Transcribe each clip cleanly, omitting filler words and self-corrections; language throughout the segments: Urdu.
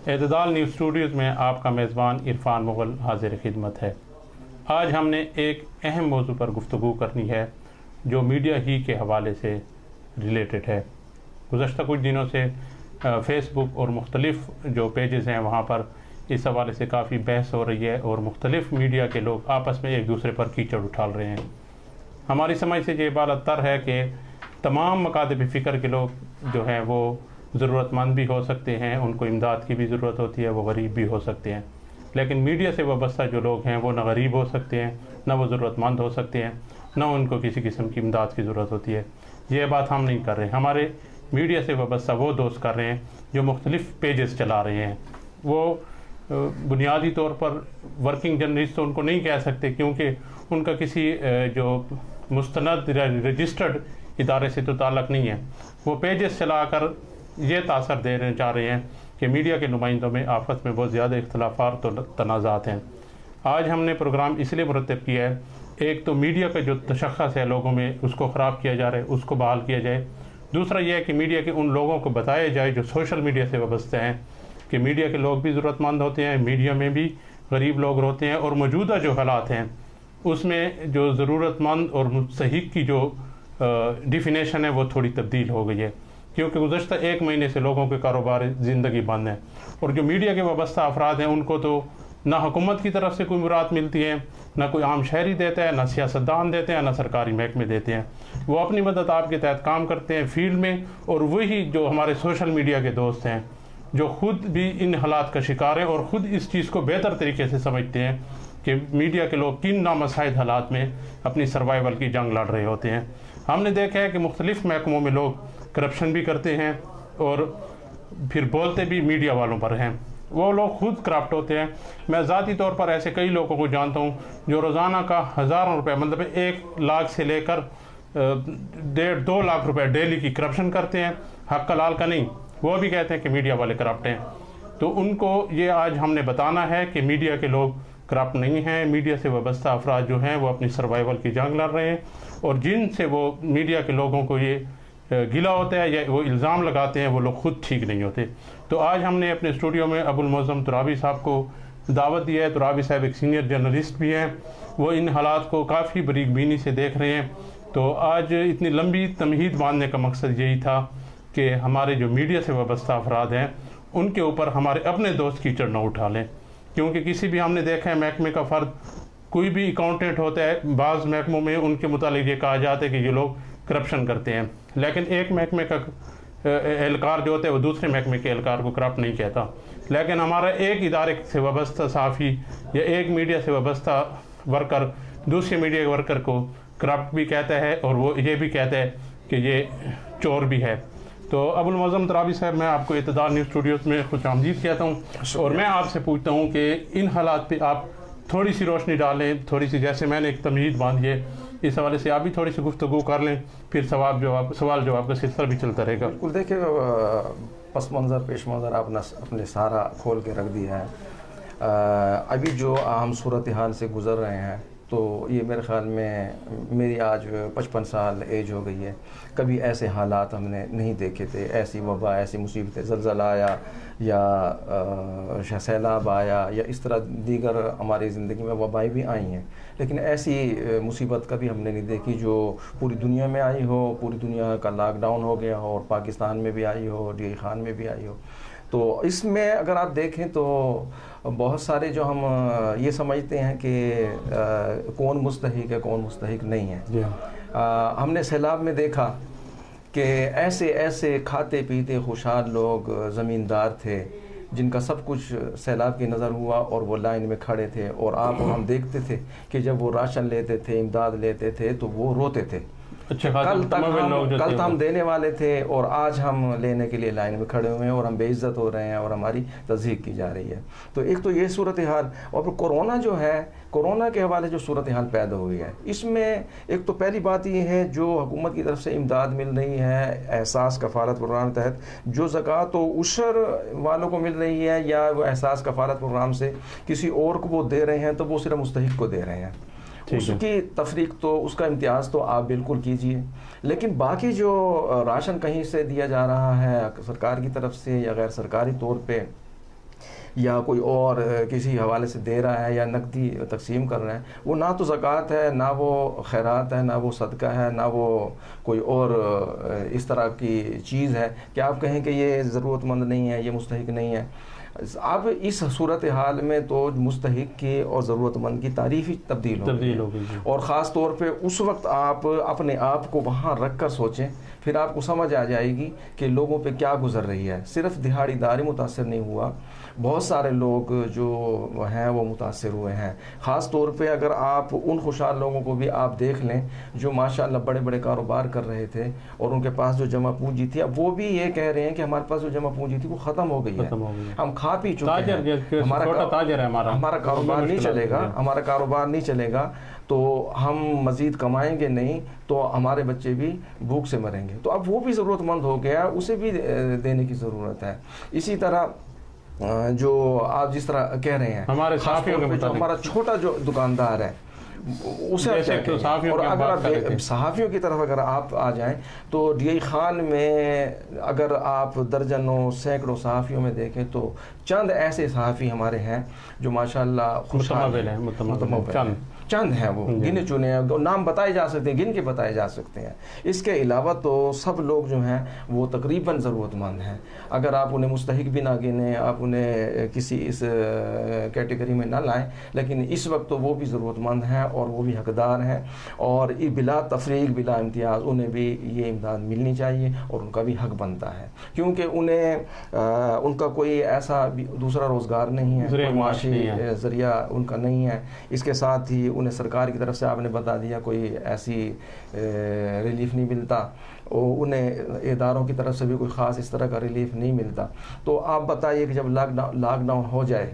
اعتدال نیوز اسٹوڈیوز میں آپ کا میزبان عرفان مغل حاضر خدمت ہے۔ آج ہم نے ایک اہم موضوع پر گفتگو کرنی ہے جو میڈیا ہی کے حوالے سے ریلیٹڈ ہے۔ گزشتہ کچھ دنوں سے فیس بک اور مختلف جو پیجز ہیں وہاں پر اس حوالے سے کافی بحث ہو رہی ہے اور مختلف میڈیا کے لوگ آپس میں ایک دوسرے پر کیچڑ اٹھال رہے ہیں۔ ہماری سمجھ سے یہ بالاتر تر ہے کہ تمام مکاتب فکر کے لوگ جو ہیں وہ ضرورت مند بھی ہو سکتے ہیں، ان کو امداد کی بھی ضرورت ہوتی ہے، وہ غریب بھی ہو سکتے ہیں، لیکن میڈیا سے وابستہ جو لوگ ہیں وہ نہ غریب ہو سکتے ہیں، نہ وہ ضرورت مند ہو سکتے ہیں، نہ ان کو کسی قسم کی امداد کی ضرورت ہوتی ہے۔ یہ بات ہم نہیں کر رہے، ہمارے میڈیا سے وابستہ وہ دوست کر رہے ہیں جو مختلف پیجز چلا رہے ہیں۔ وہ بنیادی طور پر ورکنگ جرنلسٹ تو ان کو نہیں کہہ سکتے کیونکہ ان کا کسی جو مستند رجسٹرڈ ادارے سے تو تعلق نہیں ہے۔ وہ پیجز چلا کر یہ تاثر دینا چاہ رہے ہیں کہ میڈیا کے نمائندوں میں آپس میں بہت زیادہ اختلافات اور تنازعات ہیں۔ آج ہم نے پروگرام اس لیے مرتب کیا ہے، ایک تو میڈیا کا جو تشخص ہے لوگوں میں اس کو خراب کیا جا رہا ہے، اس کو بحال کیا جائے۔ دوسرا یہ ہے کہ میڈیا کے ان لوگوں کو بتایا جائے جو سوشل میڈیا سے وابستہ ہیں کہ میڈیا کے لوگ بھی ضرورت مند ہوتے ہیں، میڈیا میں بھی غریب لوگ ہوتے ہیں، اور موجودہ جو حالات ہیں اس میں جو ضرورت مند اور مستحق کی جو ڈیفینیشن ہے وہ تھوڑی تبدیل ہو گئی ہے، کیونکہ گزشتہ ایک مہینے سے لوگوں کے کاروبار زندگی بند ہیں، اور جو میڈیا کے وابستہ افراد ہیں ان کو تو نہ حکومت کی طرف سے کوئی مراد ملتی ہے، نہ کوئی عام شہری دیتا ہے، نہ سیاستدان دیتے ہیں، نہ سرکاری محکمے دیتے ہیں۔ وہ اپنی مدد آپ کے تحت کام کرتے ہیں فیلڈ میں، اور وہی جو ہمارے سوشل میڈیا کے دوست ہیں جو خود بھی ان حالات کا شکار ہیں اور خود اس چیز کو بہتر طریقے سے سمجھتے ہیں کہ میڈیا کے لوگ کن نامساعد حالات میں اپنی سروائیول کی جنگ لڑ رہے ہوتے ہیں۔ ہم نے دیکھا ہے کہ مختلف محکموں میں لوگ کرپشن بھی کرتے ہیں اور پھر بولتے بھی میڈیا والوں پر ہیں، وہ لوگ خود کرپٹ ہوتے ہیں۔ میں ذاتی طور پر ایسے کئی لوگوں کو جانتا ہوں جو روزانہ کا ہزاروں روپے، مطلب 1 لاکھ سے لے کر 1.5-2 لاکھ روپے ڈیلی کی کرپشن کرتے ہیں، حق حلال کا نہیں۔ وہ بھی کہتے ہیں کہ میڈیا والے کرپٹ ہیں۔ تو ان کو یہ آج ہم نے بتانا ہے کہ میڈیا کے لوگ کرپٹ نہیں ہیں، میڈیا سے وابستہ افراد جو ہیں وہ اپنی سروائیول کی جنگ لڑ رہے ہیں، اور جن سے وہ میڈیا کے لوگوں کو یہ گلہ ہوتا ہے یا وہ الزام لگاتے ہیں وہ لوگ خود ٹھیک نہیں ہوتے۔ تو آج ہم نے اپنے اسٹوڈیو میں ابو المعظم ترابی صاحب کو دعوت دی ہے۔ ترابی صاحب ایک سینئر جرنلسٹ بھی ہیں، وہ ان حالات کو کافی باریک بینی سے دیکھ رہے ہیں۔ تو آج اتنی لمبی تمہید باندھنے کا مقصد یہی تھا کہ ہمارے جو میڈیا سے وابستہ افراد ہیں ان کے اوپر ہمارے اپنے دوست کیچڑ نہ اٹھا لیں، کیونکہ کسی بھی ہم نے دیکھا ہے محکمے کا فرد، کوئی بھی اکاؤنٹنٹ ہوتا ہے، بعض محکموں میں ان کے متعلق یہ کہا جاتا ہے کہ یہ لوگ کرپشن کرتے ہیں، لیکن ایک محکمے کا اہلکار جو ہوتا ہے وہ دوسرے محکمے کے اہلکار کو کرپٹ نہیں کہتا۔ لیکن ہمارا ایک ادارے سے وابستہ صحافی یا ایک میڈیا سے وابستہ ورکر دوسرے میڈیا ورکر کو کرپٹ بھی کہتا ہے، اور وہ یہ بھی کہتا ہے کہ یہ چور بھی ہے۔ تو ابو المعظم ترابی صاحب، میں آپ کو اعتدال نیوز اسٹوڈیوز میں خوش آمدید کہتا ہوں، اور میں آپ سے پوچھتا ہوں کہ ان حالات پہ آپ تھوڑی سی روشنی ڈالیں، تھوڑی سی، جیسے میں نے ایک تمہید باندھی ہے اس حوالے سے آپ بھی تھوڑی سی گفتگو کر لیں، پھر سوال جواب کا سلسلہ بھی چلتا رہے گا۔ بالکل، دیکھیں پس منظر پیش منظر آپ نے اپنے سارا کھول کے رکھ دیا ہے۔ ابھی جو ہم صورتحال سے گزر رہے ہیں تو یہ میرے خیال میں میری آج 55 سال ایج ہو گئی ہے، کبھی ایسے حالات ہم نے نہیں دیکھے تھے، ایسی وبا، ایسی مصیبتیں، زلزلہ آیا یا سیلاب آیا یا اس طرح دیگر ہماری زندگی میں وبائیں بھی آئی ہیں، لیکن ایسی مصیبت کبھی ہم نے نہیں دیکھی جو پوری دنیا میں آئی ہو، پوری دنیا کا لاک ڈاؤن ہو گیا ہو، اور پاکستان میں بھی آئی ہو، ڈی خان میں بھی آئی ہو۔ تو اس میں اگر آپ دیکھیں تو بہت سارے جو ہم یہ سمجھتے ہیں کہ کون مستحق ہے کون مستحق نہیں ہے۔ ہم نے سیلاب میں دیکھا کہ ایسے کھاتے پیتے خوشحال لوگ، زمیندار تھے جن کا سب کچھ سیلاب کی نظر ہوا، اور وہ لائن میں کھڑے تھے، اور آپ اور ہم دیکھتے تھے کہ جب وہ راشن لیتے تھے، امداد لیتے تھے تو وہ روتے تھے۔ کل ہم دینے والے تھے اور آج ہم لینے کے لیے لائن میں کھڑے ہوئے ہیں، اور ہم بے عزت ہو رہے ہیں اور ہماری تضحیک کی جا رہی ہے۔ تو ایک تو یہ صورتحال، اور پھر کورونا جو ہے، کورونا کے حوالے جو صورتحال پیدا ہوئی ہے، اس میں ایک تو پہلی بات یہ ہے جو حکومت کی طرف سے امداد مل رہی ہے احساس کفالت پروگرام کے تحت، جو زکوٰۃ و عشر والوں کو مل رہی ہے یا وہ احساس کفالت پروگرام سے کسی اور کو وہ دے رہے ہیں تو وہ صرف مستحق کو دے رہے ہیں۔ اس کی تفریق تو، اس کا امتیاز تو آپ بالکل کیجئے، لیکن باقی جو راشن کہیں سے دیا جا رہا ہے سرکار کی طرف سے یا غیر سرکاری طور پہ، یا کوئی اور کسی حوالے سے دے رہا ہے یا نقدی تقسیم کر رہے ہیں، وہ نہ تو زکوٰۃ ہے، نہ وہ خیرات ہے، نہ وہ صدقہ ہے، نہ وہ کوئی اور اس طرح کی چیز ہے کہ آپ کہیں کہ یہ ضرورت مند نہیں ہے، یہ مستحق نہیں ہے۔ اب اس صورتحال میں تو مستحق کی اور ضرورت مند کی تعریف ہی تبدیل ہو گئی، اور خاص طور پہ اس وقت آپ اپنے آپ کو وہاں رکھ کر سوچیں، پھر آپ کو سمجھ آ جائے گی کہ لوگوں پہ کیا گزر رہی ہے۔ صرف دہاڑی دار ہی متاثر نہیں ہوا، بہت سارے لوگ جو ہیں وہ متاثر ہوئے ہیں۔ خاص طور پہ اگر آپ ان خوشحال لوگوں کو بھی آپ دیکھ لیں جو ماشاءاللہ بڑے بڑے کاروبار کر رہے تھے اور ان کے پاس جو جمع پونجی تھی، اب وہ بھی یہ کہہ رہے ہیں کہ ہمارے پاس جو جمع پونجی تھی وہ ختم ہو گئی ہے، ہم کھا پی چکے ہیں، ہمارا کاروبار نہیں چلے گا، ہمارا کاروبار نہیں چلے گا، تو ہم مزید کمائیں گے نہیں تو ہمارے بچے بھی بھوک سے مریں گے۔ تو اب وہ بھی ضرورت مند ہو گیا، اسے بھی دینے کی ضرورت ہے۔ اسی طرح جو آپ جس طرح کہہ رہے ہیں ہمارے صحافیوں کے جو ہمارا چھوٹا جو دکاندار ہے اسے اور اگر صحافیوں کی طرف اگر آپ آ جائیں تو ڈی آئی خان میں اگر آپ درجنوں سینکڑوں صحافیوں میں دیکھیں تو چند ایسے صحافی ہمارے ہیں جو ماشاءاللہ خوشحال ہیں، چند ہیں، وہ گنے چنے ہیں، نام بتائے جا سکتے ہیں، گن کے بتائے جا سکتے ہیں۔ اس کے علاوہ تو سب لوگ جو ہیں وہ تقریباً ضرورت مند ہیں، اگر آپ انہیں مستحق بھی نہ گنیں، آپ انہیں کسی اس کیٹیگری میں نہ لائیں، لیکن اس وقت تو وہ بھی ضرورت مند ہیں اور وہ بھی حقدار ہیں، اور بلا تفریق بلا امتیاز انہیں بھی یہ امداد ملنی چاہیے اور ان کا بھی حق بنتا ہے، کیونکہ انہیں ان کا کوئی ایسا دوسرا روزگار نہیں ہے، کوئی معاشی ذریعہ ان کا نہیں ہے۔ اس کے ساتھ ہی انہیں سرکار کی طرف سے آپ نے بتا دیا کوئی ایسی ریلیف نہیں ملتا، انہیں اداروں کی طرف سے بھی کوئی خاص اس طرح کا ریلیف نہیں ملتا۔ تو آپ بتائیے کہ جب لاک ڈاؤن ہو جائے،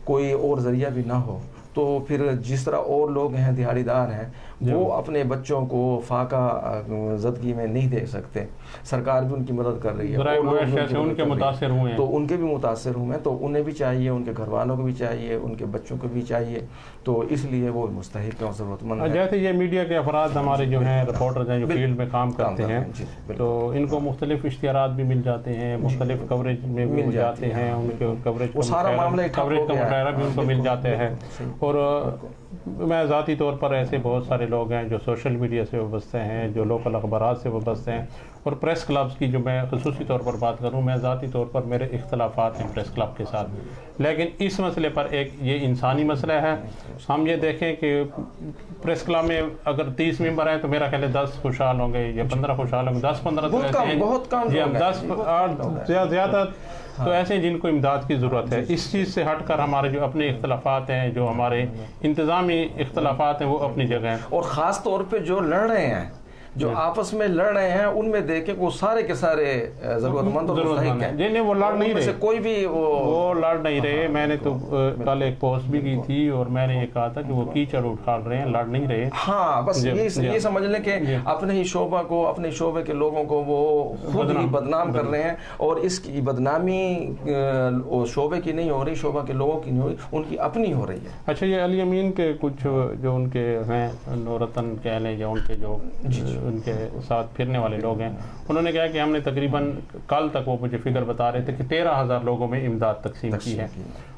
کوئی اور ذریعہ بھی نہ ہو، تو پھر جس طرح اور لوگ ہیں دیہڑی دار ہیں وہ اپنے بچوں کو فاقہ زدگی میں نہیں دے سکتے، سرکار بھی ان کی مدد کر رہی ہے، ان کے متاثر ہوئے ہیں تو ان کے بھی متاثر ہوئے ہیں، تو انہیں بھی چاہیے، ان کے گھر والوں کو بھی چاہیے، ان کے بچوں کو بھی چاہیے، تو اس لیے وہ مستحق اور ضرورت مند ہیں۔ جیسے یہ میڈیا کے افراد ہمارے جو ہیں رپورٹرز ہیں جو فیلڈ میں کام کرتے ہیں، تو ان کو مختلف اشتہارات بھی مل جاتے ہیں، مختلف کوریج میں بھی مل جاتے ہیں، ان کے کوریج کا مشاہرہ بھی ان کو مل جاتا ہے۔ اور میں ذاتی طور پر ایسے بہت سارے لوگ ہیں جو سوشل میڈیا سے وابستہ ہیں، جو لوکل اخبارات سے وابستہ ہیں، اور پریس کلبز کی جو میں خصوصی طور پر بات کروں، میں ذاتی طور پر میرے اختلافات ہیں پریس کلب کے ساتھ، لیکن اس مسئلے پر ایک یہ انسانی مسئلہ ہے۔ ہم یہ دیکھیں کہ پریس کلب میں اگر 30 ممبر ہیں تو میرا خیال ہے 10 خوشحال ہوں گے یا 15 خوشحال ہوں گے، 10-15 تو ایسے ہیں جی، ہم 10 زیادہ تو ایسے ہیں جن کو امداد کی ضرورت ہے۔ اس چیز سے ہٹ کر ہمارے جو اپنے اختلافات ہیں، جو ہمارے انتظامی اختلافات ہیں، وہ اپنی جگہ ہیں، اور خاص طور پہ جو لڑ رہے ہیں، جو آپس میں لڑ رہے ہیں، ان میں دیکھیں وہ سارے کے سارے ضرورت مند اور مستحق ہیں، جنہیں وہ لڑ نہیں رہے، کوئی بھی وہ لڑ نہیں رہے۔ میں نے تو کل ایک پوسٹ بھی کی تھی اور میں نے یہ کہا تھا کہ وہ کیچڑ اٹھا رہے ہیں، لڑ نہیں رہے۔ ہاں، بس یہ سمجھ لیں کہ اپنے ہی شعبہ کو، اپنے شعبے کے لوگوں کو وہ خود ہی بدنام کر رہے ہیں، اور اس کی بدنامی شعبے کی نہیں ہو رہی، شعبہ کے لوگوں کی نہیں ہو رہی، ان کی اپنی ہو رہی ہے۔ اچھا، یہ علی امین کے کچھ جو ان کے ہیں نورتن کہہ لیں یا ان کے جو ان کے ساتھ پھرنے والے لوگ ہیں، انہوں نے کہا کہ ہم نے تقریباً کل تک وہ مجھے فگر بتا رہے تھے کہ 13,000 لوگوں میں امداد تقسیم کی ہے،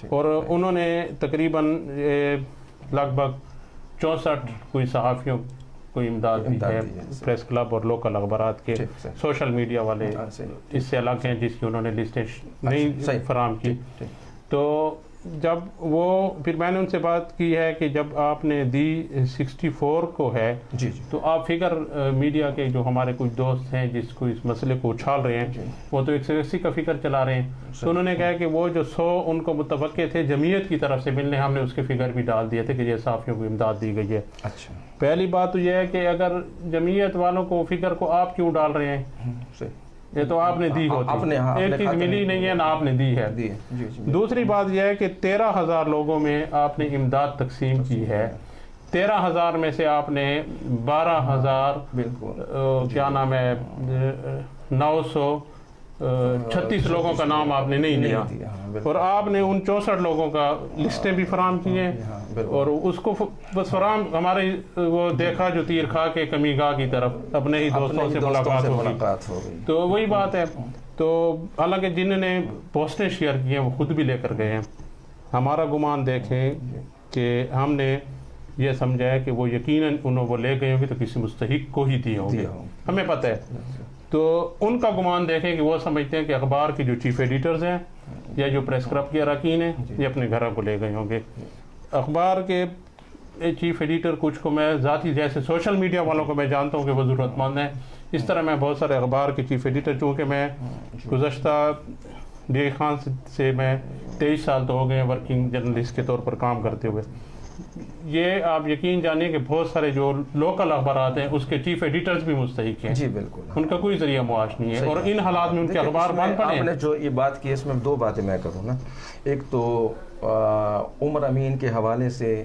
اور انہوں نے تقریباً لگ بھگ 64 کوئی صحافیوں کو امداد دی ہے، پریس کلب اور لوکل اخبارات کے، سوشل میڈیا والے اس سے الگ ہیں جس کی انہوں نے لسٹیں نہیں فراہم کی۔ تو جب وہ پھر میں نے ان سے بات کی ہے کہ جب آپ نے دی 64 کو ہے تو آپ فگر میڈیا کے جو ہمارے کچھ دوست ہیں جس کو اس مسئلے کو اچھال رہے ہیں، وہ تو 180 کا فگر چلا رہے ہیں، تو انہوں نے کہا کہ وہ جو 100 ان کو متوقع تھے جمعیت کی طرف سے ملنے، ہم نے اس کے فگر بھی ڈال دیے تھے کہ یہ صحافیوں کو امداد دی گئی ہے۔ اچھا، پہلی بات تو یہ ہے کہ اگر جمعیت والوں کو فگر کو آپ کیوں ڈال رہے ہیں؟ یہ تو آپ نے دی ہوتی، ایک چیز ملی نہیں ہے نہ آپ نے دی ہے۔ دوسری بات یہ ہے کہ 13,000 لوگوں میں آپ نے امداد تقسیم کی ہے، 13,000 میں سے آپ نے 12,000 کیا نام ہے 936 لوگوں کا نام آپ نے نہیں لیا، اور آپ نے ان 64 لوگوں کا لسٹیں بھی فراہم کی ہیں، اور اس کو بس فراہم ہمارے وہ دیکھا جو تیر کھا کے کمی گاہ کی طرف اپنے ہی دوستوں سے ملاقات ہوگی، تو وہی بات ہے۔ تو حالانکہ جنہوں نے پوسٹیں شیئر کی ہیں وہ خود بھی لے کر گئے ہیں، ہمارا گمان دیکھیں کہ ہم نے یہ سمجھا ہے کہ وہ یقیناً وہ لے گئے ہوں گے تو کسی مستحق کو ہی دیے ہوں گے، ہمیں پتہ ہے. تو ان کا گمان دیکھیں کہ وہ سمجھتے ہیں کہ اخبار کے جو چیف ایڈیٹرز ہیں یا جو پریس کلب کے اراکین ہیں یہ اپنے گھروں کو لے گئے ہوں گے. اخبار کے چیف ایڈیٹر کچھ کو میں ذاتی، جیسے سوشل میڈیا والوں کو میں جانتا ہوں کہ وہ ضرورت مند ہیں، اس طرح میں بہت سارے اخبار کے چیف ایڈیٹر، چونکہ میں گزشتہ ڈی خان سے میں 23 سال تو ہو گئے ہیں ورکنگ جرنلسٹ کے طور پر کام کرتے ہوئے. یہ آپ یقین جانیں کہ بہت سارے جو لوکل اخبارات ہیں اس کے چیف ایڈیٹرز بھی مستحق ہیں. جی بالکل، ان کا کوئی ذریعہ معاش نہیں ہے، اور ان حالات میں ان کے اخبار بند پڑے ہیں. آپ نے جو یہ بات کی اس میں دو باتیں میں کروں نا. ایک تو عمر امین کے حوالے سے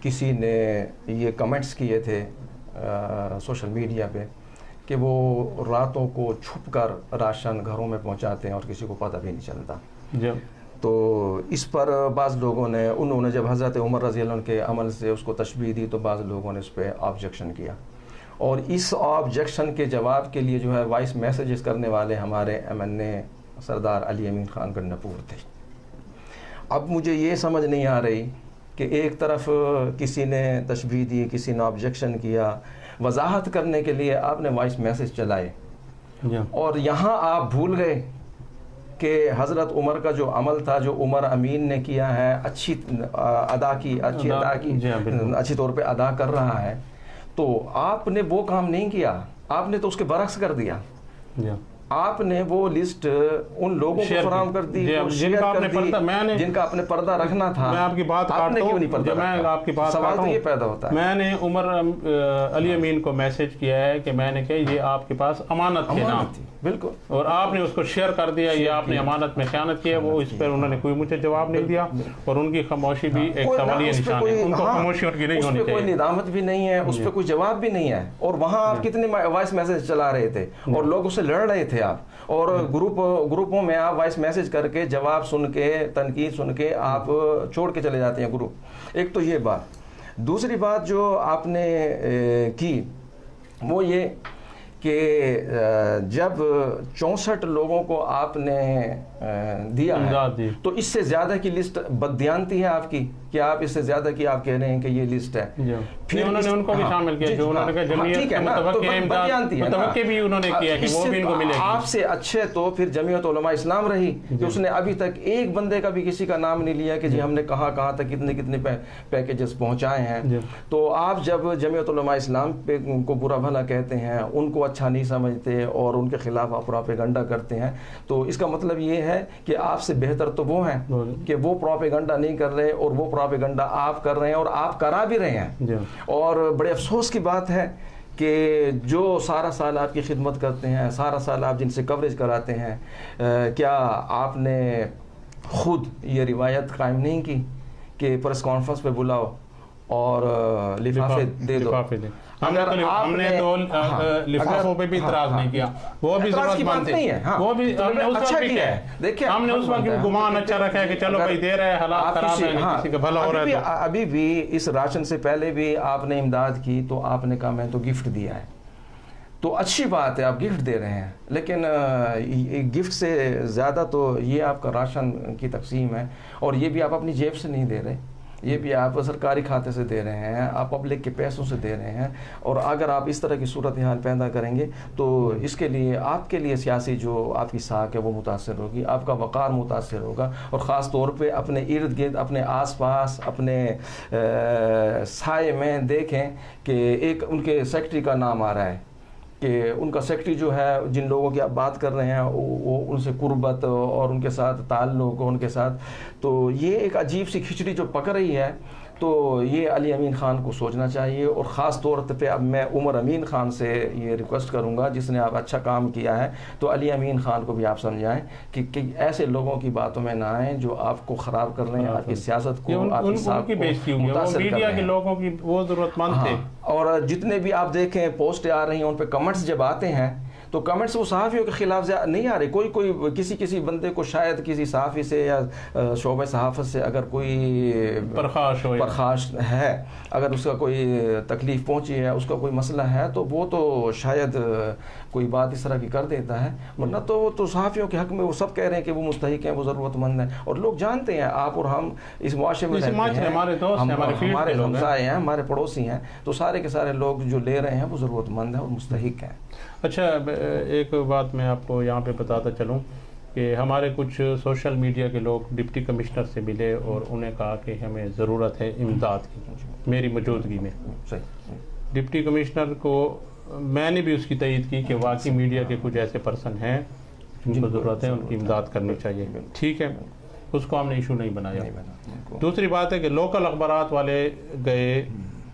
کسی نے یہ کمنٹس کیے تھے سوشل میڈیا پہ کہ وہ راتوں کو چھپ کر راشن گھروں میں پہنچاتے ہیں اور کسی کو پتہ بھی نہیں چلتا. جی. تو اس پر بعض لوگوں نے، انہوں نے جب حضرت عمر رضی اللہ عنہ کے عمل سے اس کو تشبیہ دی تو بعض لوگوں نے اس پہ آبجیکشن کیا، اور اس آبجیکشن کے جواب کے لیے جو ہے وائس میسیجز کرنے والے ہمارے MNA سردار علی امین خان گنڈپور تھے. اب مجھے یہ سمجھ نہیں آ رہی کہ ایک طرف کسی نے تشبیہ دی، کسی نے آبجیکشن کیا، وضاحت کرنے کے لیے آپ نے وائس میسیج چلائے، اور یہاں آپ بھول گئے کہ حضرت عمر کا جو عمل تھا، جو عمر امین نے کیا ہے، اچھی طور پہ ادا کر رہا ہے، تو آپ نے وہ کام نہیں کیا، آپ نے تو اس کے برعکس کر دیا. آپ نے وہ لسٹ ان لوگوں کو فراہم کر دی جن کا اپنے پردہ رکھنا تھا. میں آپ کی بات آپ نے کیوں نہیں پردہ رکھا؟ سوال تو یہ پیدا ہوتا ہے. میں نے عمر علی امین کو میسج کیا ہے کہ میں نے کہا یہ آپ کے پاس امانت کے نام تھی، بالکل، اور آپ نے اس کو شیئر کر دیا، یہ آپ نے امانت میں خیانت کیا. وہ اس پر انہوں نے کوئی مجھے جواب نہیں دیا، اور ان کی خاموشی بھی ایک سوالیہ نشان ہے. ان کو خاموشی ان کی نہیں ہونی چاہیے. کوئی ندامت بھی نہیں ہے، اس پہ کوئی جواب بھی نہیں ہے. اور وہاں آپ کتنے وائس میسج چلا رہے تھے اور لوگوں سے لڑ رہے تھے آپ، اور گروپوں میں آپ وائس میسج کر کے جواب سن کے، تنقید سن کے آپ چھوڑ کے چلے جاتے ہیں گروپ. ایک تو یہ بات. دوسری بات جو آپ نے کی وہ یہ کہ جب 64 لوگوں کو آپ نے دیا ہے تو اس سے زیادہ کی لسٹ بددیانتی ہے آپ کی، کہ آپ اس سے زیادہ کی آپ کہہ رہے ہیں کہ یہ لسٹ ہے. پھر انہوں نے ان کو بھی شامل کیا جو انہوں نے کہا جمعیت متوقع بھی انہوں نے کیا کہ وہ بھی ان کو ملے گی. آپ سے اچھے تو پھر جمعیت علماء اسلام رہی کہ اس نے ابھی تک ایک بندے کا بھی کسی کا نام نہیں لیا کہ جی ہم نے کہاں تک کتنے پیکیجز پہنچائے ہیں. تو آپ جب جمعیت علماء اسلام پہ کو برا بھلا کہتے ہیں، ان کو اچھا نہیں سمجھتے اور ان کے خلاف آپ پروپیگنڈا کرتے ہیں، تو اس کا مطلب یہ ہے کہ آپ سے بہتر تو وہ ہیں کہ وہ پروپیگنڈا نہیں کر رہے اور وہ پروپیگنڈا آپ کر رہے ہیں، اور آپ کرا بھی رہے ہیں. اور بڑے افسوس کی بات ہے کہ جو سارا سال آپ کی خدمت کرتے ہیں، سارا سال آپ جن سے کوریج کراتے ہیں، کیا آپ نے خود یہ روایت قائم نہیں کی کہ پریس کانفرنس پہ بلاؤ اور لفافے دے دو؟ ہم نے تو لفافوں پہ بھی اعتراض نہیں کیا، وہ بھی ضرورت مند تھے، وہ بھی ہم نے اس وقت کیا ہے. دیکھیں ہم نے اس وقت گمان اچھا رکھا ہے کہ چلو بھائی دے رہے ہیں، حالات خراب ہیں، کسی کا بھلا ہو رہا ہے. ابھی بھی اس راشن سے پہلے بھی آپ نے امداد کی تو آپ نے کہا میں تو گفٹ دیا ہے. تو اچھی بات ہے آپ گفٹ دے رہے ہیں، لیکن گفٹ سے زیادہ تو یہ آپ کا راشن کی تقسیم ہے، اور یہ بھی آپ اپنی جیب سے نہیں دے رہے، یہ بھی آپ سرکاری کھاتے سے دے رہے ہیں، آپ پبلک کے پیسوں سے دے رہے ہیں. اور اگر آپ اس طرح کی صورتحال پیدا کریں گے تو اس کے لیے آپ کے لیے سیاسی جو آپ کی ساکھ ہے وہ متاثر ہوگی، آپ کا وقار متاثر ہوگا، اور خاص طور پہ اپنے ارد گرد، اپنے آس پاس، اپنے سائے میں دیکھیں کہ ایک ان کے سیکٹری کا نام آ رہا ہے کہ ان کا سیکٹری جو ہے، جن لوگوں کی آپ بات کر رہے ہیں، وہ ان سے قربت اور ان کے ساتھ تعلق، ان کے ساتھ، تو یہ ایک عجیب سی کھچڑی جو پک رہی ہے. تو یہ علی امین خان کو سوچنا چاہیے، اور خاص طور پہ اب میں عمر امین خان سے یہ ریکویسٹ کروں گا جس نے آپ اچھا کام کیا ہے، تو علی امین خان کو بھی آپ سمجھائیں کہ ایسے لوگوں کی باتوں میں نہ آئیں جو آپ کو خراب کر رہے ہیں، آپ کی سیاست کو، آپ کی ساکھ کو متاثر کر رہے ہیں. لوگوں کی وہ ضرورت مند تھے. اور جتنے بھی آپ دیکھیں پوسٹیں آ رہی ہیں ان پہ کمنٹس جب آتے ہیں تو کمنٹس وہ صحافیوں کے خلاف نہیں آ رہے. کوئی کسی بندے کو شاید کسی صحافی سے یا شعبہ صحافت سے اگر کوئی پرخاش ہے, اگر اس کا کوئی تکلیف پہنچی ہے, اس کا کوئی مسئلہ ہے, تو وہ تو شاید کوئی بات اس طرح کی کر دیتا ہے. ورنہ تو وہ تو صحافیوں کے حق میں وہ سب کہہ رہے ہیں کہ وہ مستحق ہیں, وہ ضرورت مند ہیں, اور لوگ جانتے ہیں, آپ اور ہم اس معاشرے میں رہتے ہیں, ہمارے ہمسائے ہیں, ہمارے پڑوسی ہیں, تو سارے کے سارے لوگ جو لے رہے ہیں وہ ضرورت مند ہیں اور مستحق ہیں. اچھا, ایک بات میں آپ کو یہاں پہ بتاتا چلوں کہ ہمارے کچھ سوشل میڈیا کے لوگ ڈپٹی کمشنر سے ملے اور انہیں کہا کہ ہمیں ضرورت ہے امداد کی میری موجودگی میں. ڈپٹی کمشنر کو میں نے بھی اس کی تائید کی کہ واقعی میڈیا کے کچھ ایسے پرسن ہیں جن کو ضرورت ہے, ان کی امداد کرنی چاہیے. ٹھیک ہے, اس کو ہم نے ایشو نہیں بنایا. دوسری بات ہے کہ لوکل اخبارات والے گئے,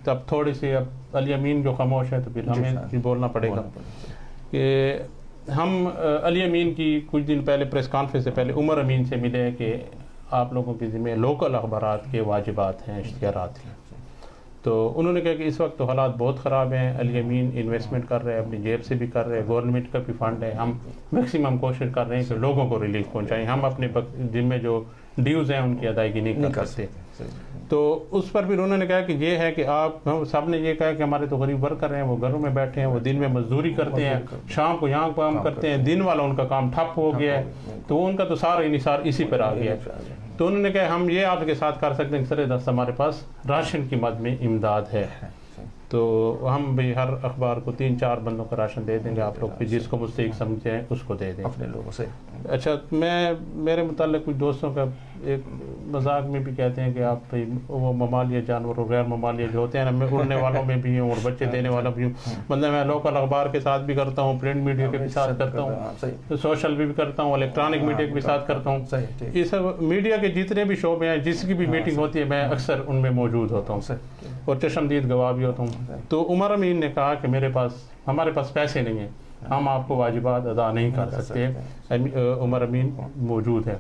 تب تھوڑی سی اب علی امین جو خاموش ہے تو پھر ہمیں بولنا پڑے گا کہ ہم علی امین کی کچھ دن پہلے پریس کانفرنس سے پہلے عمر امین سے ملے کہ آپ لوگوں کے ذمہ لوکل اخبارات کے واجبات ہیں, اشتہارات ہیں. تو انہوں نے کہا کہ اس وقت تو حالات بہت خراب ہیں, علی امین انویسٹمنٹ کر رہے ہیں, اپنی جیب سے بھی کر رہے ہیں, گورنمنٹ کا بھی فنڈ ہے, ہم میکسیمم کوشش کر رہے ہیں کہ لوگوں کو ریلیف پہنچائیں, ہم اپنے ذمہ جو ڈیوز ہیں ان کی ادائیگی نہیں کر سکتے. تو اس پر پھر انہوں نے کہا کہ یہ ہے کہ آپ سب نے یہ کہا کہ ہمارے تو غریب ورکر ہیں, وہ گھروں میں بیٹھے ہیں, وہ دن میں مزدوری کرتے ہیں, شام کو یہاں کام کرتے ہیں, دن والا ان کا کام ٹھپ ہو گیا ہے, تو ان کا تو سارا انحصار اسی پر آ گیا ہے. تو انہوں نے کہا ہم یہ آپ کے ساتھ کر سکتے ہیں کہ سر دست ہمارے پاس راشن کی مد میں امداد ہے, تو ہم بھی ہر اخبار کو 3-4 بندوں کا راشن دے دیں گے, آپ لوگ جس کو مستحق سمجھیں اس کو دے دیں اپنے لوگوں سے. اچھا, میرے متعلق کچھ دوستوں کا ایک مذاق میں بھی کہتے ہیں کہ آپ وہ ممالیہ جانور اور غیر ممالیہ جو ہوتے ہیں نا, میں اڑنے والوں میں بھی ہوں اور بچے دینے والوں بھی ہوں. مطلب میں لوکل اخبار کے ساتھ بھی کرتا ہوں, پرنٹ میڈیا کے بھی ساتھ کرتا ہوں, سوشل بھی کرتا ہوں, الیکٹرانک میڈیا کے بھی ساتھ کرتا ہوں. یہ سب میڈیا کے جتنے بھی شعبے ہیں, جس کی بھی میٹنگ ہوتی ہے میں اکثر ان میں موجود ہوتا ہوں اور چشمدید گواہ بھی ہوتا ہوں. تو عمر امین نے کہا کہ ہمارے پاس پیسے نہیں ہیں, ہم آپ کو واجبات ادا نہیں کر سکتے. عمر امین موجود ہے.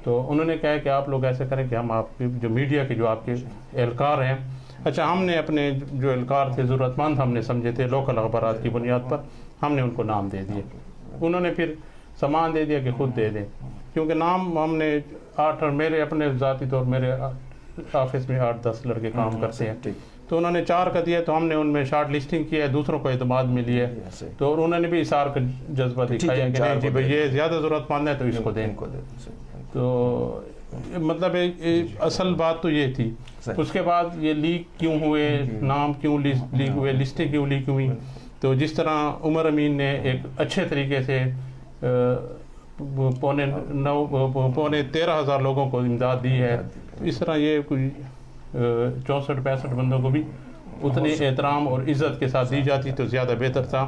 تو انہوں نے کہا کہ آپ لوگ ایسے کریں کہ ہم آپ کے جو میڈیا کے جو آپ کے اہلکار ہیں, اچھا ہم نے اپنے جو اہلکار تھے ضرورت مند ہم نے سمجھے تھے لوکل اخبارات کی بنیاد پر, ہم نے ان کو نام دے دیے. انہوں نے پھر سامان دے دیا کہ خود دے دیں, کیونکہ نام ہم نے 8 میرے اپنے ذاتی طور میرے آفس میں 8-10 لڑکے کام کرتے ہیں, تو انہوں نے 4 کا دیا, تو ہم نے ان میں شارٹ لسٹنگ کی ہے, دوسروں کو اعتماد میں لیا, تو انہوں نے بھی اثار کا جذبہ دکھایا کہ نہیں جی بھائی یہ زیادہ ضرورت مند ہے تو اس کو دیں. تو مطلب اصل بات تو یہ تھی. اس کے بعد یہ لیک کیوں ہوئے, نام کیوں لیک ہوئے, لسٹیں کیوں لیک ہوئی, تو جس طرح عمر امین نے ایک اچھے طریقے سے 13,500 لوگوں کو امداد دی ہے, اس طرح یہ کوئی 64-65 بندوں کو بھی اتنے احترام اور عزت کے ساتھ دی جاتی تو زیادہ بہتر تھا.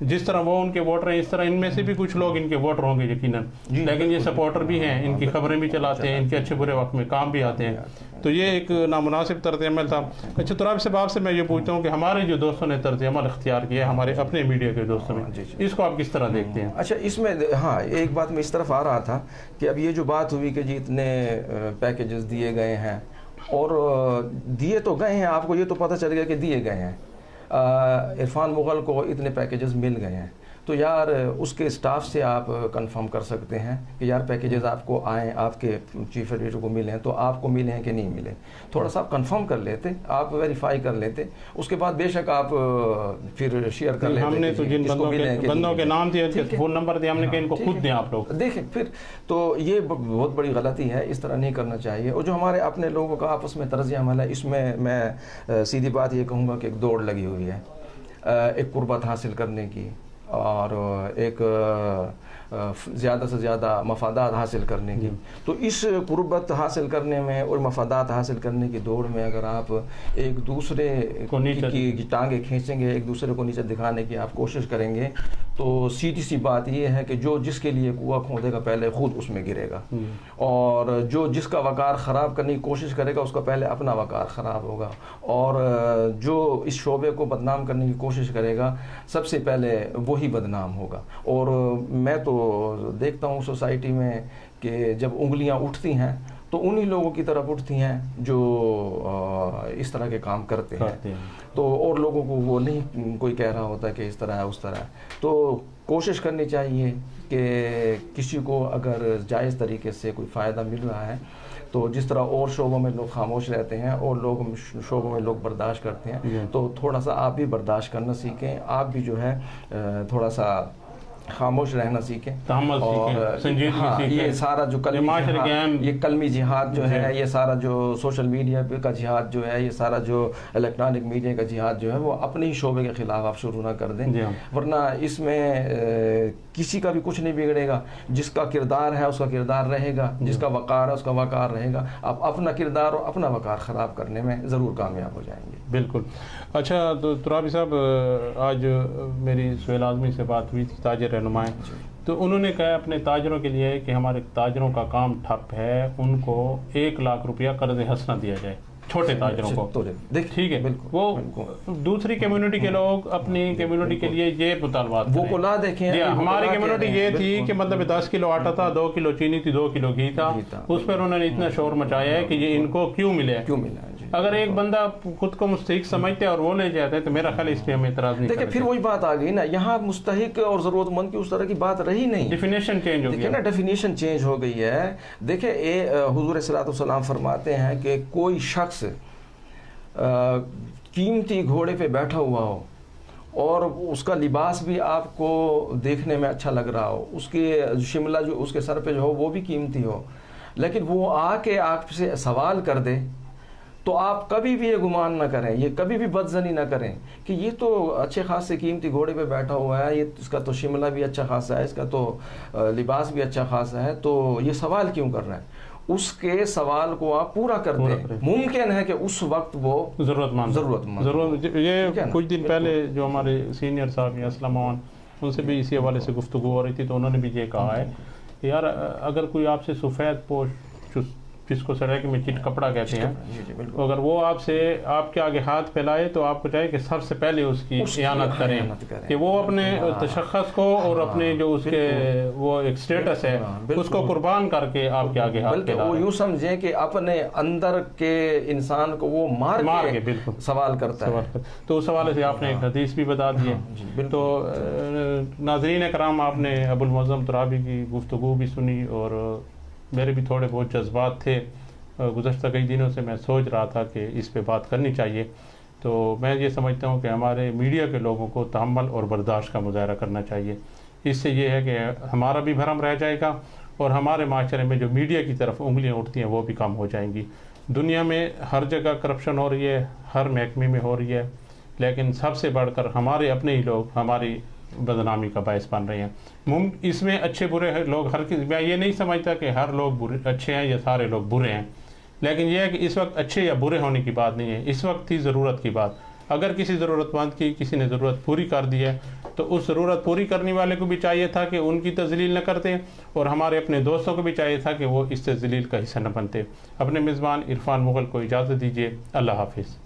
جس طرح وہ ان کے ووٹر ہیں, اس طرح ان میں سے بھی کچھ لوگ ان کے ووٹر ہوں گے یقیناً, لیکن یہ سپورٹر بھی ہیں, ان کی خبریں بھی چلاتے ہیں, ان کے اچھے برے وقت میں کام بھی آتے ہیں. تو یہ ایک نامناسب طرز عمل تھا. اچھا, تراب سے باپ سے میں یہ پوچھتا ہوں کہ ہمارے جو دوستوں نے طرز عمل اختیار کیا ہمارے اپنے میڈیا کے دوستوں میں, اس کو آپ کس طرح دیکھتے ہیں؟ اچھا, اس میں ہاں ایک بات میں اس طرف آ رہا تھا کہ اب یہ جو بات ہوئی کہ جی اتنے پیکیجز دیے گئے ہیں, اور دیے تو گئے ہیں, آپ کو یہ تو پتہ چل گیا کہ دیے گئے ہیں. عرفان مغل کو اتنے پیکیجز مل گئے ہیں, تو یار اس کے اسٹاف سے آپ کنفرم کر سکتے ہیں کہ یار پیکیجز آپ کو آئیں, آپ کے چیف ایڈیٹر کو ملیں, تو آپ کو ملے ہیں کہ نہیں ملے. تھوڑا سا آپ کنفرم کر لیتے, آپ ویریفائی کر لیتے, اس کے بعد بے شک آپ پھر شیئر کر لیتے. ہم نے تو جن بندوں کے نام دیے, فون نمبر دیا, ہم نے کہ ان کو خود دیں آپ لوگ دیکھیں. پھر تو یہ بہت بڑی غلطی ہے, اس طرح نہیں کرنا چاہیے. اور جو ہمارے اپنے لوگوں کا آپس میں طرز عمل ہے, اس میں میں سیدھی بات یہ کہوں گا کہ ایک دوڑ لگی ہوئی ہے, ایک قربت حاصل کرنے کی اور ایک زیادہ سے زیادہ مفادات حاصل کرنے کی. تو اس قربت حاصل کرنے میں اور مفادات حاصل کرنے کی دوڑ میں اگر آپ ایک دوسرے کی ٹانگیں کھینچیں گے, ایک دوسرے کو نیچے دکھانے کی آپ کوشش کریں گے, تو سیدھی سی بات یہ ہے کہ جو جس کے لیے کنواں کھودے گا پہلے خود اس میں گرے گا, اور جو جس کا وقار خراب کرنے کی کوشش کرے گا اس کا پہلے اپنا وقار خراب ہوگا, اور جو اس شعبے کو بدنام کرنے کی کوشش کرے گا سب سے پہلے وہی بدنام ہوگا. اور میں تو دیکھتا ہوں سوسائٹی میں کہ جب انگلیاں اٹھتی ہیں تو انہی لوگوں کی طرف اٹھتی ہیں جو اس طرح کے کام کرتے ہیں. تو اور لوگوں کو وہ نہیں کوئی کہہ رہا ہوتا کہ اس طرح ہے اس طرح ہے. تو کوشش کرنی چاہیے کہ کسی کو اگر جائز طریقے سے کوئی فائدہ مل رہا ہے تو جس طرح اور شعبوں میں لوگ خاموش رہتے ہیں اور لوگ شعبوں میں لوگ برداشت کرتے ہیں تو تھوڑا سا آپ بھی برداشت کرنا سیکھیں. آپ بھی جو ہے تھوڑا سا خاموش رہنا سیکھیں اور یہ سارا جو قلمی جہاد جو ہے، یہ سارا جو سوشل میڈیا کا جہاد جو ہے، یہ سارا جو الیکٹرانک میڈیا کا جہاد جو ہے وہ اپنے ہی شعبے کے خلاف آپ شروع نہ کر دیں، ورنہ اس میں کسی کا بھی کچھ نہیں بگڑے گا. جس کا کردار ہے اس کا کردار رہے گا، جس کا وقار ہے اس کا وقار رہے گا. آپ اپنا کردار اور اپنا وقار خراب کرنے میں ضرور کامیاب ہو جائیں گے. بالکل. اچھا تو ترابی صاحب، آج میری سہیل اعظمی سے بات ہوئی تھی، تاجر رہنما ہیں، تو انہوں نے کہا اپنے تاجروں کے لیے کہ ہمارے تاجروں کا کام ٹھپ ہے، ان کو 1 لاکھ روپیہ قرض حسنہ دیا جائے، چھوٹے تاجروں کو. ٹھیک ہے، وہ دوسری کمیونٹی کے لوگ اپنی کمیونٹی کے لیے یہ مطالبات وہ کو لا دیکھیں. ہماری کمیونٹی یہ تھی کہ مطلب 10 کلو آٹا تھا، 2 کلو چینی تھی، 2 کلو گھی تھا، اس پر انہوں نے اتنا شور مچایا ہے کہ یہ ان کو کیوں ملے. اگر ایک بندہ خود کو مستحق سمجھتے اور وہ لے جاتے تو میرا خیال اس پہ ہم اعتراض نہیں. دیکھیں پھر وہی بات آ گئی نا، یہاں مستحق اور ضرورت مند کی اس طرح کی بات رہی نہیں، ڈیفینیشن چینج ہو گئی نا، ڈیفینیشن چینج ہو گئی ہے. دیکھیں حضور صلی اللہ علیہ وسلم فرماتے ہیں کہ کوئی شخص قیمتی گھوڑے پہ بیٹھا ہوا ہو اور اس کا لباس بھی آپ کو دیکھنے میں اچھا لگ رہا ہو، اس کی شملہ جو اس کے سر پہ جو ہو وہ بھی قیمتی ہو، لیکن وہ آ کے آپ سے سوال کر دے تو آپ کبھی بھی یہ گمان نہ کریں، یہ کبھی بھی بدظنی نہ کریں کہ یہ تو اچھے خاصے قیمتی گھوڑے پہ بیٹھا ہوا ہے، یہ اس کا تو شملہ بھی اچھا خاصا ہے، اس کا تو لباس بھی اچھا خاصا ہے، تو یہ سوال کیوں کر رہا ہے؟ اس کے سوال کو آپ پورا کر دیں. ممکن ہے کہ اس وقت وہ ضرورت مند. یہ کچھ دن پہلے جو ہمارے سینئر صاحب اسلام آباد، ان سے بھی اسی حوالے سے گفتگو ہو رہی تھی، تو انہوں نے بھی یہ کہا ہے کہ یار اگر کوئی آپ سے سفید پوش، جس کو سڑک میں چٹ کپڑا کہتے ہیں، اگر وہ آپ سے آپ کے آگے ہاتھ پھیلائے تو آپ کو چاہیے کہ سب سے پہلے اس کی اعانت کریں، کہ وہ اپنے تشخص کو اور اپنے جو اس کے وہ ایک سٹیٹس ہے اس کو قربان کر کے آپ کے آگے ہاتھ پھیلائے. وہ یوں سمجھیں کہ اپنے اندر کے انسان کو وہ مار کے بالکل سوال کرتا ہے. تو اس حوالے سے آپ نے ایک حدیث بھی بتا دی ہے. تو ناظرین کرام، آپ نے ابو المعظم ترابی کی گفتگو بھی سنی اور میرے بھی تھوڑے بہت جذبات تھے. گزشتہ کئی دنوں سے میں سوچ رہا تھا کہ اس پہ بات کرنی چاہیے. تو میں یہ سمجھتا ہوں کہ ہمارے میڈیا کے لوگوں کو تحمل اور برداشت کا مظاہرہ کرنا چاہیے. اس سے یہ ہے کہ ہمارا بھی بھرم رہ جائے گا اور ہمارے معاشرے میں جو میڈیا کی طرف انگلیاں اٹھتی ہیں وہ بھی کم ہو جائیں گی. دنیا میں ہر جگہ کرپشن ہو رہی ہے، ہر محکمے میں ہو رہی ہے، لیکن سب سے بڑھ کر ہمارے اپنے ہی لوگ ہماری بدنامی کا باعث بن رہے ہیں. اس میں اچھے برے لوگ میں یہ نہیں سمجھتا کہ ہر لوگ برے اچھے ہیں یا سارے لوگ برے ہیں، لیکن یہ ہے کہ اس وقت اچھے یا برے ہونے کی بات نہیں ہے، اس وقت تھی ضرورت کی بات. اگر کسی ضرورت مند کی کسی نے ضرورت پوری کر دی ہے تو اس ضرورت پوری کرنے والے کو بھی چاہیے تھا کہ ان کی تذلیل نہ کرتے، اور ہمارے اپنے دوستوں کو بھی چاہیے تھا کہ وہ اس تذلیل کا حصہ نہ بنتے. اپنے میزبان عرفان مغل کو اجازت دیجیے. اللہ حافظ.